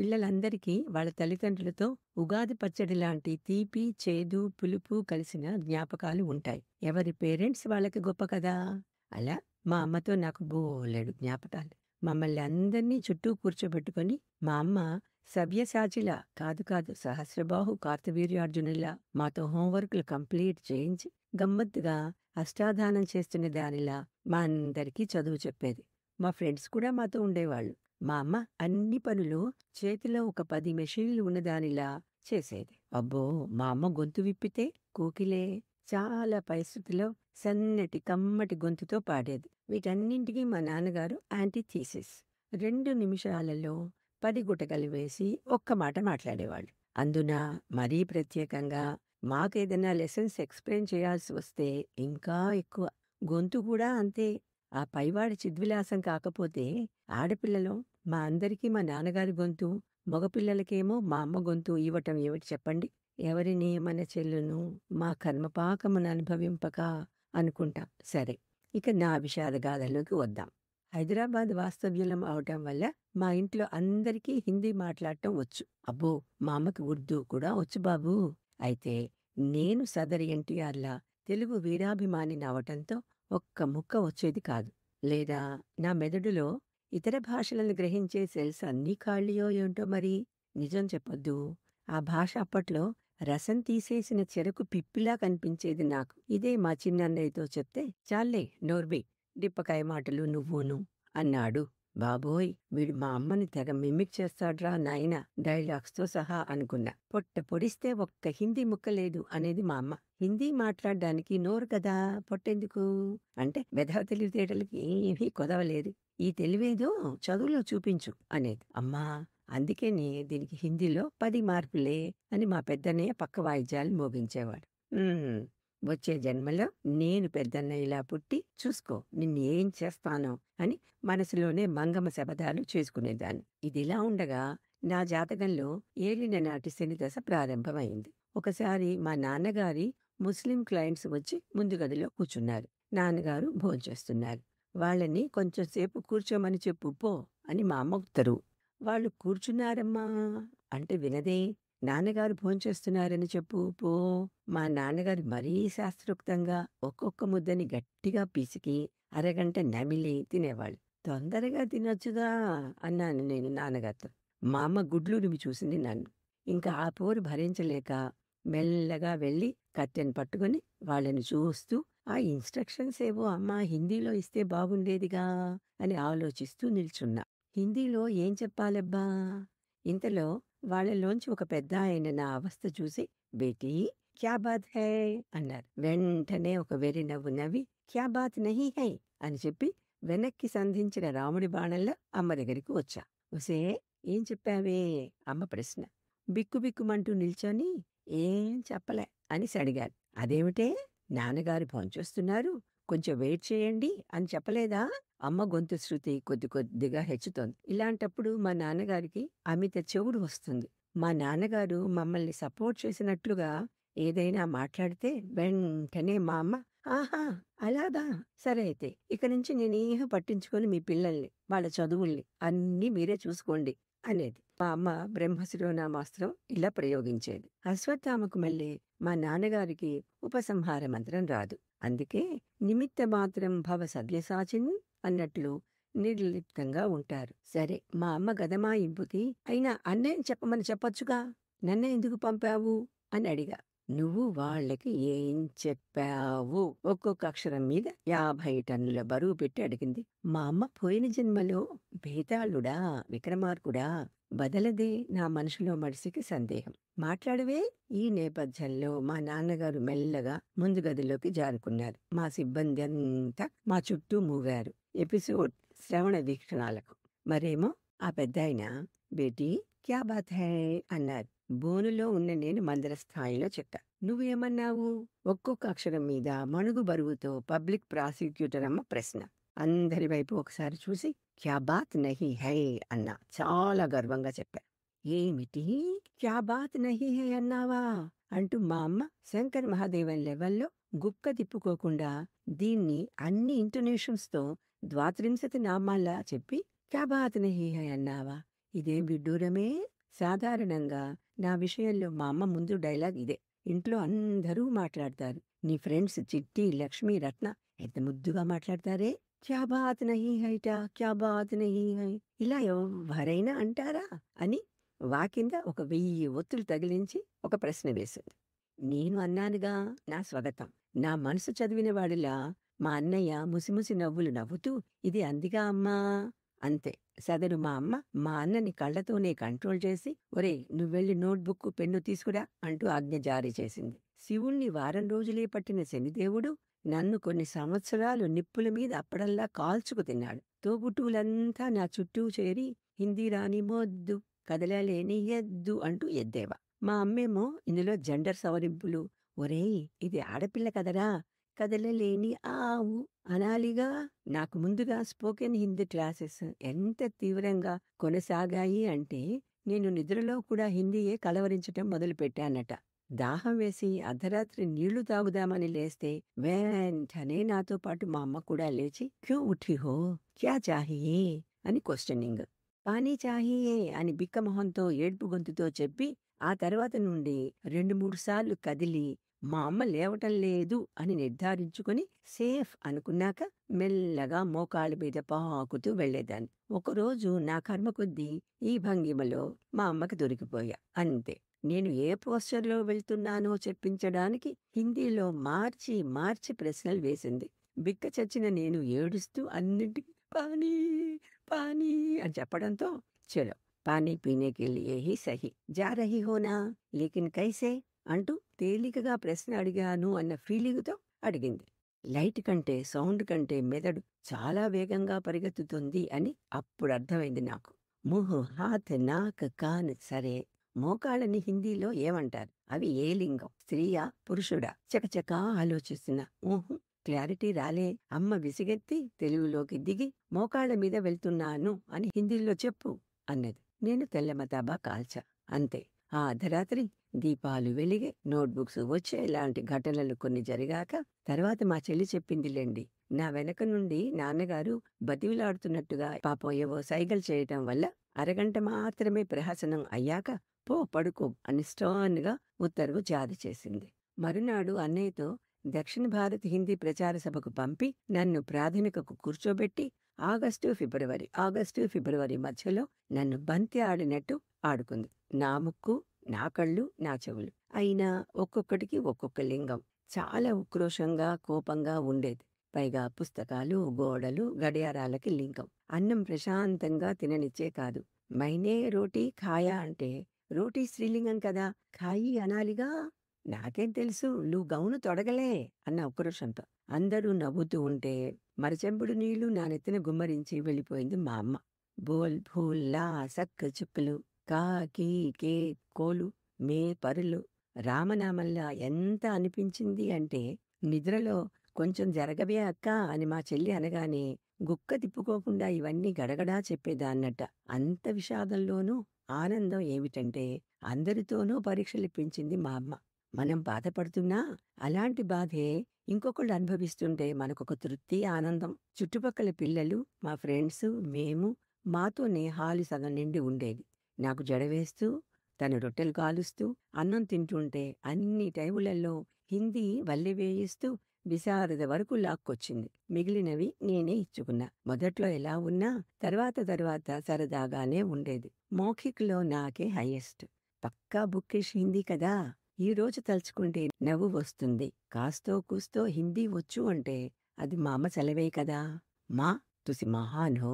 పిల్లలందరికీ వాళ్ళ తల్లిదండ్రులతో ఉగాది పచ్చడి లాంటి తీపి, చేదు, పులుపు కలిసిన జ్ఞాపకాలు ఉంటాయి. ఎవరి పేరెంట్స్ వాళ్ళకి గొప్ప కదా! అలా మా అమ్మతో నాకు బోలెడు జ్ఞాపకాలు. మమ్మల్ని అందర్నీ చుట్టూ కూర్చోబెట్టుకొని మా అమ్మ సవ్యసాచిలా కాదు సహస్రబాహు కార్తవీర్యార్జునులా మాతో హోంవర్క్‌లు కంప్లీట్ చేయించి గమ్మత్తుగా అష్టాదానం చేస్తున్న దానిలా మా అందరికీ చదువు చెప్పేది. మా ఫ్రెండ్స్ కూడా మాతో ఉండేవాళ్ళు. మా అమ్మ అన్ని పనులు చేతిలో ఒక 10 మెషీన్లు ఉన్నదానిలా చేసేది. అబ్బో! మా అమ్మ గొంతు విప్పితే కోకిలే. చాలా పరిస్థితుల్లో సన్నటి కమ్మటి గొంతుతో పాడేది. వీటన్నింటికీ మా నాన్నగారు యాంటీథీసిస్. 2 నిమిషాలలో 10 గుటకలు వేసి ఒక్క మాట మాట్లాడేవాళ్ళు. అందున మరీ ప్రత్యేకంగా మాకేదైనా లెసన్స్ ఎక్స్‌ప్లెయిన్ చేయాల్సి వస్తే ఇంకా ఎక్కువ. గొంతు కూడా అంతే. ఆ పైవాడి చిద్విలాసం కాకపోతే ఆడపిల్లలం మా అందరికీ మా నాన్నగారి గొంతు, మగపిల్లలకేమో మా అమ్మ గొంతు ఇవ్వటం ఏమిటి చెప్పండి? ఎవరిని మన చెల్లును మా కర్మపాకమును అనుభవింపక అనుకుంటాం. సరే, ఇక నా విషాదగాథలోకి వద్దాం. హైదరాబాద్ వాస్తవ్యులం అవటం వల్ల మా ఇంట్లో అందరికీ హిందీ మాట్లాడటం వచ్చు. అబ్బో! మా అమ్మకి ఉర్దూ కూడా వచ్చు బాబూ. అయితే నేను సదరు ఎన్టీఆర్‌లా తెలుగు వీరాభిమానిని అవటంతో ఒక్క ముక్క వచ్చేది కాదు. లేదా నా మెదడులో ఇతర భాషలను గ్రహించే సెల్స్ అన్నీ ఖాళీయో ఏంటో మరి. నిజం చెప్పొద్దు, ఆ భాష అప్పట్లో రసం తీసేసిన చెరకు పిప్పిలా కనిపించేది నాకు. ఇదే మా చిన్నన్నయ్యతో చెప్తే చాల్లే నోర్మై, డిప్పకాయ మాటలు నువ్వును అన్నాడు. బాబోయ్! వీడు మా అమ్మని తెగ మిమిక్ చేస్తాడ్రా నాయనా డైలాగ్స్తో సహా అనుకున్నా. పొట్ట పొడిస్తే ఒక్క హిందీ ముక్క లేదు అనేది మా అమ్మ. హిందీ మాట్లాడడానికి నోరు కదా, పొట్టెందుకు అంటే వెధవ తెలివితేటలకి ఏమీ కొదవలేదు. ఈ తెలివేదో చదువులో చూపించు అనేది. అమ్మా, అందుకేనే దీనికి హిందీలో 10 మార్కులే అని మా పెద్దన్నయ్య పక్క వాయిద్యాలు మోగించేవాడు. వచ్చే జన్మలో నేను పెద్దన్నయ్యలా పుట్టి చూసుకో నిన్నేం చేస్తానో అని మనసులోనే మంగమ శపథాలు చేసుకునేదాన్ని. ఇదిలా ఉండగా నా జాతకంలో ఏలిన నాటి శని దశ ప్రారంభమైంది. ఒకసారి మా నాన్నగారి ముస్లిం క్లయింట్స్ వచ్చి ముందు గదిలో కూర్చున్నారు. నాన్నగారు భోంచేస్తున్నారు. వాళ్ళని కొంచెం సేపు కూర్చోమని చెప్పు పో అని మా అమ్మ ఉత్తరు. వాళ్ళు కూర్చున్నారమ్మా అంటే వినదే. నాన్నగారు భోంచేస్తున్నారని చెప్పు పో. మా నాన్నగారు మరీ శాస్త్రోక్తంగా ఒక్కొక్క ముద్దని గట్టిగా పిసికి అరగంట నమిలి తినేవాళ్ళు. తొందరగా తినొచ్చుగా అన్నాను నేను నాన్నగారితో. మా అమ్మ గుడ్లు నువ్వు చూసింది నన్ను. ఇంకా ఆ పోరు భరించలేక మెల్లగా వెళ్ళి కత్తెను పట్టుకుని వాళ్ళని చూస్తూ ఆ ఇన్స్ట్రక్షన్స్ ఏవో అమ్మ హిందీలో ఇస్తే బాగుండేదిగా అని ఆలోచిస్తూ నిల్చున్నా. హిందీలో ఏం చెప్పాలబ్బా? ఇంతలో వాళ్ళలోంచి ఒక పెద్ద ఆయన నా అవస్థ చూసి బేటీ క్యా బాత్ హై అన్నారు. వెంటనే ఒక వెర్రి నవ్వు నవ్వి క్యా బాత్ నహీ హై అని చెప్పి వెనక్కి సంధించిన రాముడి బాణంలో అమ్మ దగ్గరికి వచ్చా. ఒసే ఏం చెప్పావే అమ్మ ప్రశ్న. బిక్కుబిక్కుమంటూ నిల్చొని ఏం చెప్పలే అని సడిగారు. అదేమిటే, నాన్నగారు భోంచేస్తున్నారు, కొంచెం వెయిట్ చేయండి అని చెప్పలేదా? అమ్మ గొంతు శృతి కొద్ది కొద్దిగా హెచ్చుతోంది. ఇలాంటప్పుడు మా నాన్నగారికి అమిత చెవుడు వస్తుంది. మా నాన్నగారు మమ్మల్ని సపోర్ట్ చేసినట్లుగా ఏదైనా మాట్లాడితే వెంటనే మా అమ్మ ఆహా అలాగా, సరే అయితే ఇక నుంచి నేనేం పట్టించుకొని మీ పిల్లల్ని వాళ్ళ చదువుల్ని అన్నీ మీరే చూసుకోండి అనేది. మా అమ్మ బ్రహ్మశిరోనామాస్త్రం ఇలా ప్రయోగించేది. అశ్వత్థామకు మళ్ళీ మా నాన్నగారికి ఉపసంహార మంత్రం రాదు. అందుకే నిమిత్త మాత్రం భవ సవ్యసాచిన్ అన్నట్లు నిర్లిప్తంగా ఉంటారు. సరే, మా అమ్మ గదమాయింపుకి అయినా అన్నయ్యని చెప్పమని చెప్పొచ్చుగా, నన్నే ఎందుకు పంపావు అని అడిగా. నువ్వు వాళ్ళకి ఏం చెప్పావు? ఒక్కొక్క అక్షరం మీద 50 టన్నుల బరువు పెట్టి అడిగింది. మా అమ్మ పోయిన జన్మలో భేతాళుడా విక్రమార్కుడా బదలదే నా మనసులో మడిసికి సందేహం. మాట్లాడవే. ఈ నేపథ్యంలో మా నాన్నగారు మెల్లగా ముందు గదిలోకి జారుకున్నారు. మా సిబ్బంది అంతా మా చుట్టూ మూగారు ఎపిసోడ్ శ్రవణ వీక్షణాలకు. మరేమో ఆ పెద్దాయన బేటీ క్యా బాత్ హై అన్నారు. బోనులో ఉన్న నేను మందర స్థాయిలో చెప్పా. నువ్వేమన్నావు? ఒక్కొక్క అక్షరం మీద మణుగు బరువుతో పబ్లిక్ ప్రాసిక్యూటర్ అమ్మ ప్రశ్న. అందరి వైపు ఒకసారి చూసి క్యా బాత్ నహీ హై అన్నా చాలా గర్వంగా చెప్పా. ఏమిటి క్యా బాత్ నహీ హై అన్నావా అంటూ మా అమ్మ శంకర్ మహాదేవన్ లెవెల్లో గుక్క తిప్పుకోకుండా దీన్ని అన్ని ఇంటోనేషన్స్ తో 32 నామాల్లా చెప్పి క్యా బాత్ నహీ హై అన్నావా, ఇదేం విడ్డూరమే! సాధారణంగా నా విషయంలో మా అమ్మ ముందు డైలాగ్ ఇదే. ఇంట్లో అందరూ మాట్లాడతారు. నీ ఫ్రెండ్స్ చిట్టి, లక్ష్మి, రత్న ఎంత ముద్దుగా మాట్లాడతారే! క్యా బాత్ నహీ హైటా, క్యా బాత్ నహీ హై. ఇలా ఎవ్వరైనా అంటారా? అని కింద ఒక 1000 ఒత్తులు తగిలించి ఒక ప్రశ్న వేసింది. నేను అన్నానుగా నా స్వగతం. నా మనసు చదివిన వాడిలా మా అన్నయ్య ముసిముసి నవ్వులు నవ్వుతూ ఇది అందిగా అమ్మా అంతే. సదరు మా అమ్మ మా అన్నని కళ్ళతోనే కంట్రోల్ చేసి ఒరేయ్ నువ్వెళ్ళి నోట్బుక్ పెన్ను తీసుకురా అంటూ ఆజ్ఞ జారీ చేసింది. శివుణ్ణి వారం రోజులే పట్టిన శనిదేవుడు నన్ను కొన్ని సంవత్సరాలు నిప్పుల మీద అప్పడల్లా కాల్చుకు తిన్నాడు. తోబుట్టువులంతా నా చుట్టూ చేరి హిందీ రాని మొద్దు కదలలేని ఎద్దు అంటూ ఎద్దేవా. మా అమ్మేమో ఇందులో జెండర్ సవరింపులు. ఒరేయ్ ఇది ఆడపిల్ల కదరా, కదలలేని ఆవు అనాలిగా. నాకు ముందుగా స్పోకెన్ హిందీ క్లాసెస్ ఎంత తీవ్రంగా కొనసాగాయి అంటే నేను నిద్రలో కూడా హిందీయే కలవరించటం మొదలుపెట్టానట. దాహం వేసి అర్ధరాత్రి నీళ్లు తాగుదామని లేస్తే వెంటనే నాతో పాటు మా అమ్మ కూడా లేచి క్యూ ఉఠి హో, క్యా చాహియే అని క్వశ్చనింగ్. పానీ చాహియే అని బిక్కమొహంతో ఏడ్పు గొంతుతో చెప్పి ఆ తర్వాత నుండి 2-3 సార్లు కదిలి మా అమ్మ లేవటం లేదు అని నిర్ధారించుకుని సేఫ్ అనుకున్నాక మెల్లగా మోకాళ్ళ మీద పాకుతూ వెళ్లేదాన్ని. ఒకరోజు నా కర్మ కొద్దీ ఈ భంగిమలో మా అమ్మకి దొరికిపోయా. అంతే. నేను ఏ పోస్చర్లో వెళ్తున్నానో చెప్పించడానికి హిందీలో మార్చి మార్చి ప్రశ్నలు వేసింది. బిక్క చచ్చిన నేను ఏడుస్తూ అన్నింటికి పానీ పానీ అని చెప్పడంతో చలో పానీ పీనేకి లియే హీ సహీ జా రహీ హోనా లేకిన్ కైసే అంటూ తేలికగా ప్రశ్న అడిగాను అన్న ఫీలింగ్తో అడిగింది. లైట్ కంటే సౌండ్ కంటే మెదడు చాలా వేగంగా పరిగెత్తుతుంది అని అప్పుడు అర్థమైంది నాకు. ముహ్ హాత్ నాక్ కాన్ సరే మోకాళ్ళని హిందీలో ఏమంటారు? అవి ఏ లింగం? స్త్రీయా పురుషుడా? చకచకా ఆలోచిస్తున్నా. క్లారిటీ రాలే. అమ్మ విసిగెత్తి తెలుగులోకి దిగి మోకాళ్ళ మీద వెళ్తున్నాను అని హిందీలో చెప్పు అన్నది. నేను తెల్లమతాబా కాల్చా. అంతే. ఆ అర్ధరాత్రి దీపాలు వెలిగే, నోట్బుక్స్ వచ్చే ఇలాంటి ఘటనలు కొన్ని జరిగాక తర్వాత మా చెల్లి చెప్పిందిలేండి. నా వెనక నుండి నాన్నగారు బతివిలాడుతున్నట్టుగా పాపం ఏవో సైగలు చేయటం వల్ల అరగంట మాత్రమే ప్రహసనం అయ్యాక పో పడుకో అని స్టర్న్‌గా ఉత్తర్వు జారీ చేసింది. మరునాడు అన్నయ్యతో దక్షిణ భారత్ హిందీ ప్రచార సభకు పంపి నన్ను ప్రాథమికకు కూర్చోబెట్టి ఆగస్టు ఫిబ్రవరి మధ్యలో నన్ను బంతి ఆడినట్టు ఆడుకుంది. నా ముక్కు, నా కళ్ళు, నా చెవులు. అయినా ఒక్కొక్కటికి ఒక్కొక్క లింగం. చాలా ఉక్రోషంగా, కోపంగా ఉండేది. పైగా పుస్తకాలు, గోడలు, గడియారాలకి లింగం. అన్నం ప్రశాంతంగా తిననిచ్చే కాదు. మైనే రోటీ ఖాయా అంటే రోటీ స్త్రీలింగం కదా, ఖాయి అనాలిగా. నాకేం తెలుసు, నువ్వు గౌను తొడగలే అన్న ఉక్రోషంతో. అందరూ నవ్వుతూ ఉంటే మరచెంబుడు నీళ్లు నా నెత్తిన గుమ్మరించి వెళ్ళిపోయింది మా అమ్మ. బోల్ భూల్ లా సక్ చుక్కులు కా కీ కే కోలు మే పరులు రామనామల్లా ఎంత అనిపించింది అంటే నిద్రలో కొంచెం జరగవే అక్క అని మా చెల్లి అనగానే గుక్క తిప్పుకోకుండా ఇవన్నీ గడగడా చెప్పేదాన్నట. అంత విషాదంలోనూ ఆనందం ఏమిటంటే అందరితోనూ పరీక్షలిప్పించింది మా అమ్మ. మనం బాధపడుతున్నా అలాంటి బాధే ఇంకొకళ్ళు అనుభవిస్తుంటే మనకొక తృప్తి, ఆనందం. చుట్టుపక్కల పిల్లలు, మా ఫ్రెండ్స్, మేము, మాతోనే హాలు సగం నిండి ఉండేది. నాకు జడవేస్తూ తను రొట్టెలు కాలుస్తూ అన్నం తింటుంటే అన్ని టైములలో హిందీ వల్లె వేయిస్తూ విశారద వరకు లాక్కొచ్చింది. మిగిలినవి నేనే ఇచ్చుకున్నా. మొదట్లో ఎలా ఉన్నా తర్వాత సరదాగానే ఉండేది. మౌఖిక్లో నాకే హైయెస్ట్. పక్కా బుక్కిష్ హిందీ కదా. ఈ రోజు తలుచుకుంటే నవ్వు వస్తుంది. కాస్తో కూస్తో హిందీ వచ్చు అంటే అది మా అమ్మ సెలవే కదా. మా తుసి మహాన్ హో.